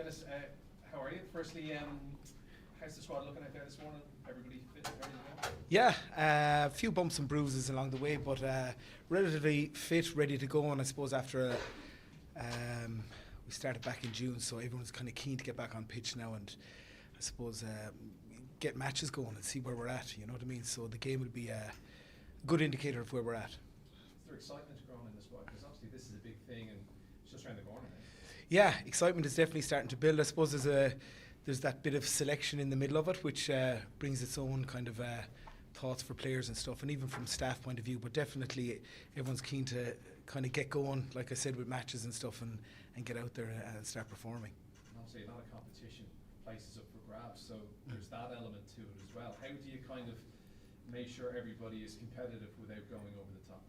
Dennis, how are you? Firstly, how's the squad looking out there this morning? Everybody fit and ready to go? Yeah, a few bumps and bruises along the way, but relatively fit, ready to go. And I suppose after we started back in June, so everyone's kind of keen to get back on pitch now, and I suppose get matches going and see where we're at. You know what I mean? So the game will be a good indicator of where we're at. Is there excitement growing in the squad? Because obviously this is a big thing, and it's just around the corner now. Yeah, excitement is definitely starting to build. I suppose there's that bit of selection in the middle of it, which brings its own kind of thoughts for players and stuff, and even from staff point of view. But definitely, everyone's keen to kind of get going, like I said, with matches and stuff, and get out there and start performing. And obviously, a lot of competition, places up for grabs, so there's that element to it as well. How do you kind of make sure everybody is competitive without going over the top?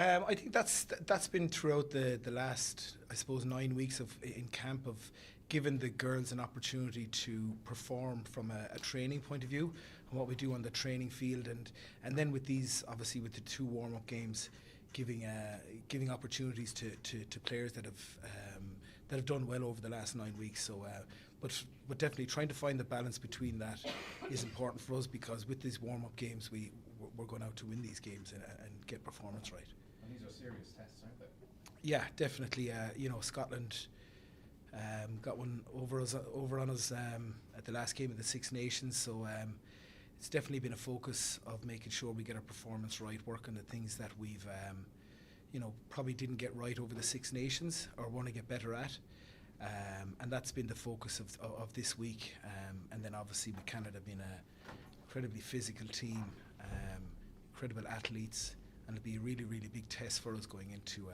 I think that's been throughout the last, I suppose, 9 weeks in camp, of giving the girls an opportunity to perform from a training point of view and what we do on the training field, and then with these, obviously with the 2 warm-up games, giving opportunities to players that have done well over the last 9 weeks. So, but definitely trying to find the balance between that is important for us, because with these warm-up games, we're going out to win these games and get performance right. And these are serious tests, aren't they? Yeah, definitely. Scotland got one over on us at the last game of the Six Nations, so it's definitely been a focus of making sure we get our performance right, working the things that we've probably didn't get right over the Six Nations or want to get better at, and that's been the focus of this week. And then obviously with Canada being an incredibly physical team, incredible athletes, and it'll be a really, really big test for us going into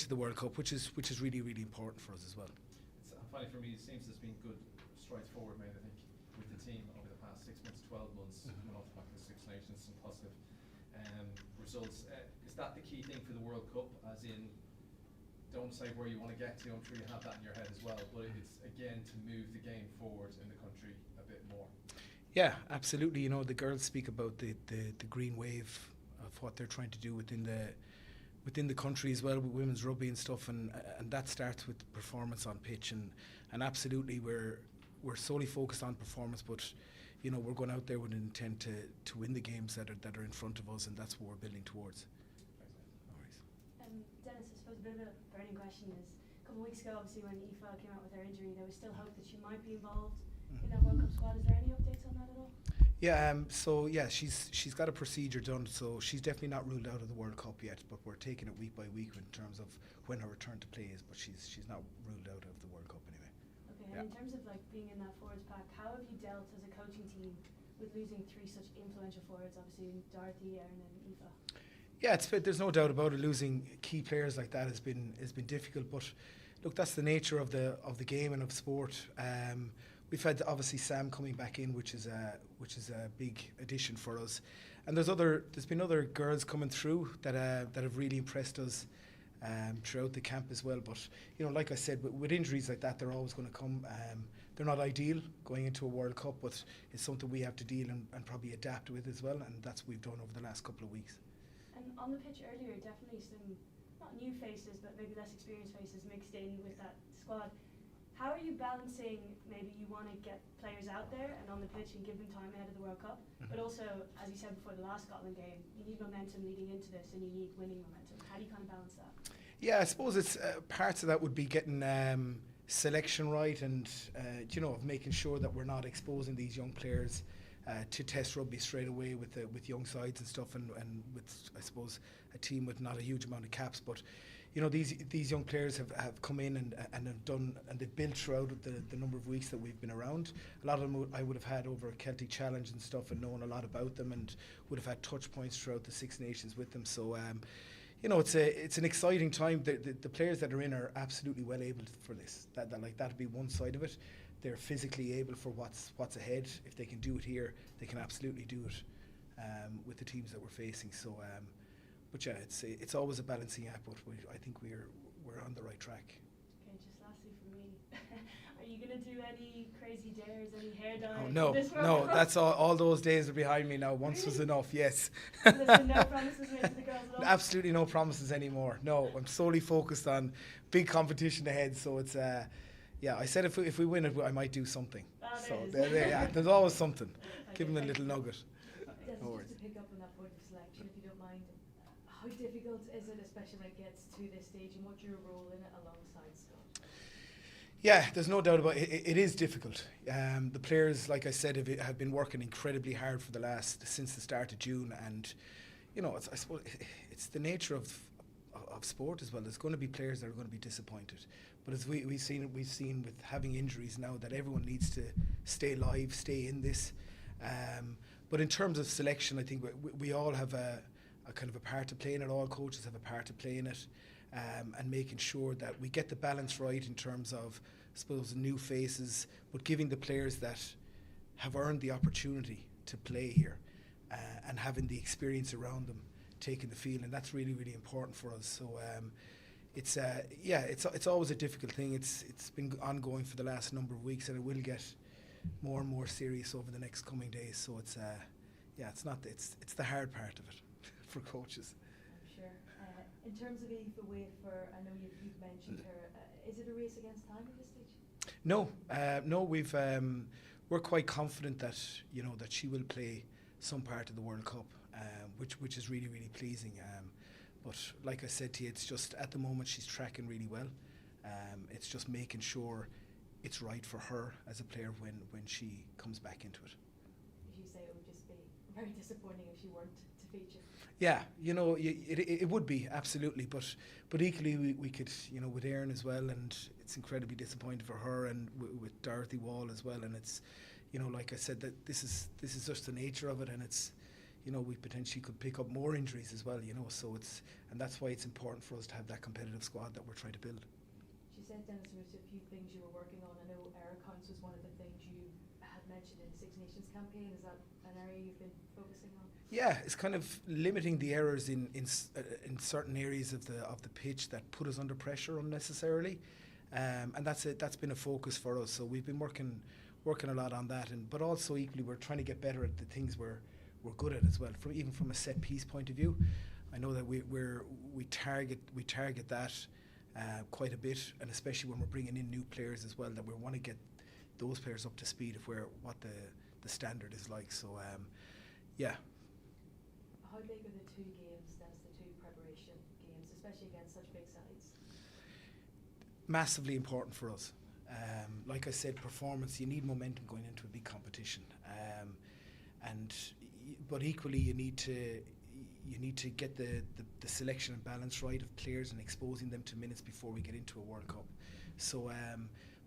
the World Cup, which is really, really important for us as well. It's funny for me, it seems there's been good strides forward made, I think, with the team over the past 6 months, 12 months, coming off the back of the Six Nations, some positive results. Is that the key thing for the World Cup, as in, don't say where you want to get to, I'm sure you have that in your head as well, but it's again to move the game forward in the country a bit more? Yeah, absolutely. The girls speak about the green wave of what they're trying to do within the country as well, with women's rugby and stuff, and that starts with performance on pitch, and absolutely we're solely focused on performance, but we're going out there with an intent to win the games that are in front of us, and that's what we're building towards. No worries. Dennis, I suppose a bit of a burning question is, a couple of weeks ago, obviously when Aoife came out with her injury, there was still hope that she might be involved in that World Cup squad. Is there any updates on that at all? Yeah, she's got a procedure done, so she's definitely not ruled out of the World Cup yet, but we're taking it week by week in terms of when her return to play is, but she's not ruled out of the World Cup anyway. Okay, and in terms of being in that forwards pack, how have you dealt as a coaching team with losing 3 such influential forwards, obviously Dorothy, Erin and Aoife? Yeah, there's no doubt about it. Losing key players like that has been difficult, but look, that's the nature of the game and of sport. We've had obviously Sam coming back in, which is a big addition for us, and there's been other girls coming through that have really impressed us throughout the camp as well. But like I said, with injuries like that, they're always going to come. They're not ideal going into a World Cup, but it's something we have to deal and probably adapt with as well, and that's what we've done over the last couple of weeks. And on the pitch earlier, definitely some not new faces, but maybe less experienced faces mixed in with that squad. How are you balancing, maybe you want to get players out there and on the pitch and give them time ahead of the World Cup, but also, as you said before the last Scotland game, you need momentum leading into this and you need winning momentum. How do you kind of balance that? Yeah, I suppose it's parts of that would be getting selection right, and of making sure that we're not exposing these young players to test rugby straight away with young sides and stuff, and with, I suppose, a team with not a huge amount of caps, but these young players have come in and have done, and they've built throughout the number of weeks that we've been around. A lot of them I would have had over a Celtic Challenge and stuff, and known a lot about them, and would have had touch points throughout the Six Nations with them. So it's an exciting time. The players that are in are absolutely well able for this. That'd be one side of it. They're physically able for what's ahead. If they can do it here, they can absolutely do it with the teams that we're facing. So. But yeah, it's always a balancing act, but I think we're on the right track. Okay, just lastly for me, are you going to do any crazy dares, any hair dyeing? No, that's all those days are behind me now. Once was enough, yes. So there's been no promises made to the girls at all? Absolutely no promises anymore. No, I'm solely focused on big competition ahead, so it's Yeah, I said if we win it, I might do something. Ah, So there it is. yeah, there's always something. Give them a Okay, little nugget. Dennis, No worries. just to pick up on that point of selection, if you don't mind, how difficult is it, especially when it gets to this stage, and what's your role in it alongside Scott? Yeah, there's no doubt about it. It is difficult. The players, like I said, have been working incredibly hard since the start of June, and you know, I suppose it's the nature of sport as well. There's going to be players that are going to be disappointed, but as we've seen with having injuries now, that everyone needs to stay live, stay in this. But in terms of selection, I think we all have a kind of a part to play in it. All coaches have a part to play in it, and making sure that we get the balance right in terms of, I suppose, new faces, but giving the players that have earned the opportunity to play here, and having the experience around them taking the field, and that's really, really important for us. So it's always a difficult thing. It's been ongoing for the last number of weeks, and it will get more and more serious over the next coming days. So it's the hard part of it for coaches. I'm sure. In terms of Eve away for, I know you've mentioned her, is it a race against time at this stage? No, we're quite confident that that she will play some part of the World Cup, which is really, really pleasing. But like I said to you, it's just at the moment she's tracking really well. It's just making sure it's right for her as a player when she comes back into it. As you say, it would just be very disappointing if she weren't to feature. Yeah, it would be, absolutely, but equally we could, with Erin as well, and it's incredibly disappointing for her, and with Dorothy Wall as well, and it's, like I said, that this is just the nature of it, and it's, we potentially could pick up more injuries as well, so and that's why it's important for us to have that competitive squad that we're trying to build. She said, Dennis, there was a few things you were working on. I know error counts was one of the things you had mentioned in the Six Nations campaign. Is that an area you've been focusing on? Yeah, it's kind of limiting the errors in certain areas of the pitch that put us under pressure unnecessarily, and that's been a focus for us. So we've been working a lot on that, but also equally we're trying to get better at the things we're good at as well. Even from a set piece point of view, I know that we target that quite a bit, and especially when we're bringing in new players as well, that we want to get those players up to speed of what the standard is like. So yeah. How big are the two games, Dennis, the two preparation games, especially against such big sides? Massively important for us. Like I said, performance, you need momentum going into a big competition, but equally you need to get the selection and balance right of players and exposing them to minutes before we get into a World Cup. So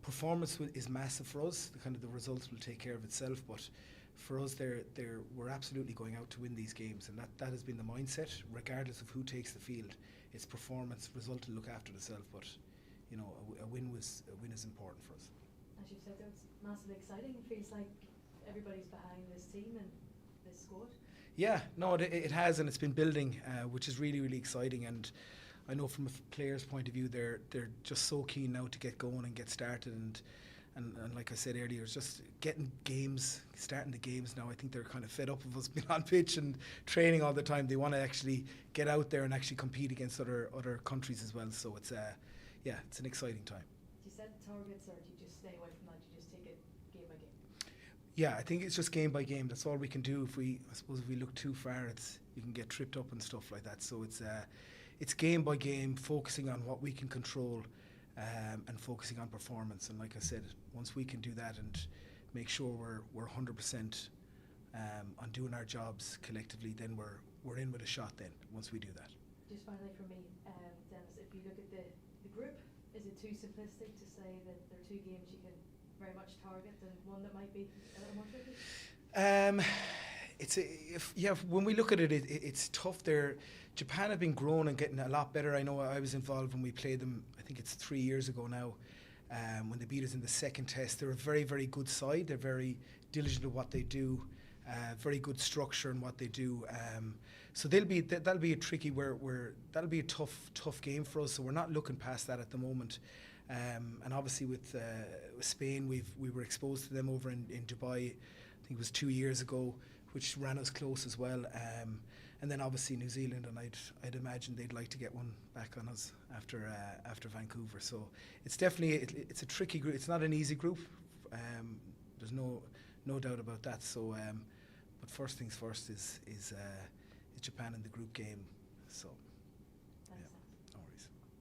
performance is massive for us. The results will take care of itself, but for us, we're absolutely going out to win these games, and that has been the mindset, regardless of who takes the field. It's performance, result to look after itself, but a win is important for us. As you've said, it's massively exciting. It feels like everybody's behind this team and this squad. Yeah, no, it has, and it's been building, which is really, really exciting. And I know from a player's point of view, they're just so keen now to get going and get started. And like I said earlier, it's just starting the games now. I think they're kind of fed up of us being on pitch and training all the time. They want to actually get out there and actually compete against other countries as well. So it's an exciting time. Do you set targets, or do you just stay away from that? Do you just take it game by game? Yeah, I think it's just game by game. That's all we can do. I suppose if we look too far, you can get tripped up and stuff like that. So it's game by game, focusing on what we can control, and focusing on performance. And like I said, once we can do that and make sure we're 100% on doing our jobs collectively, then we're in with a shot. Then once we do that. Just finally for me, Dennis, if you look at the group, is it too simplistic to say that there are two games you can very much target and one that might be a little more tricky? When we look at it, it's tough there. Japan have been growing and getting a lot better. I know I was involved when we played them, I think it's 3 years ago now, when they beat us in the second test. They're a very, very good side. They're very diligent at what they do, very good structure in what they do. So that'll be a tricky that'll be a tough game for us. So we're not looking past that at the moment. And obviously with Spain, we were exposed to them over in Dubai. I think it was 2 years ago, which ran us close as well. and then obviously New Zealand, and I'd imagine they'd like to get one back on us after Vancouver. So it's definitely it's a tricky group. It's not an easy group. There's no doubt about that. So, but first things first is Japan in the group game. So, Thanks, yeah.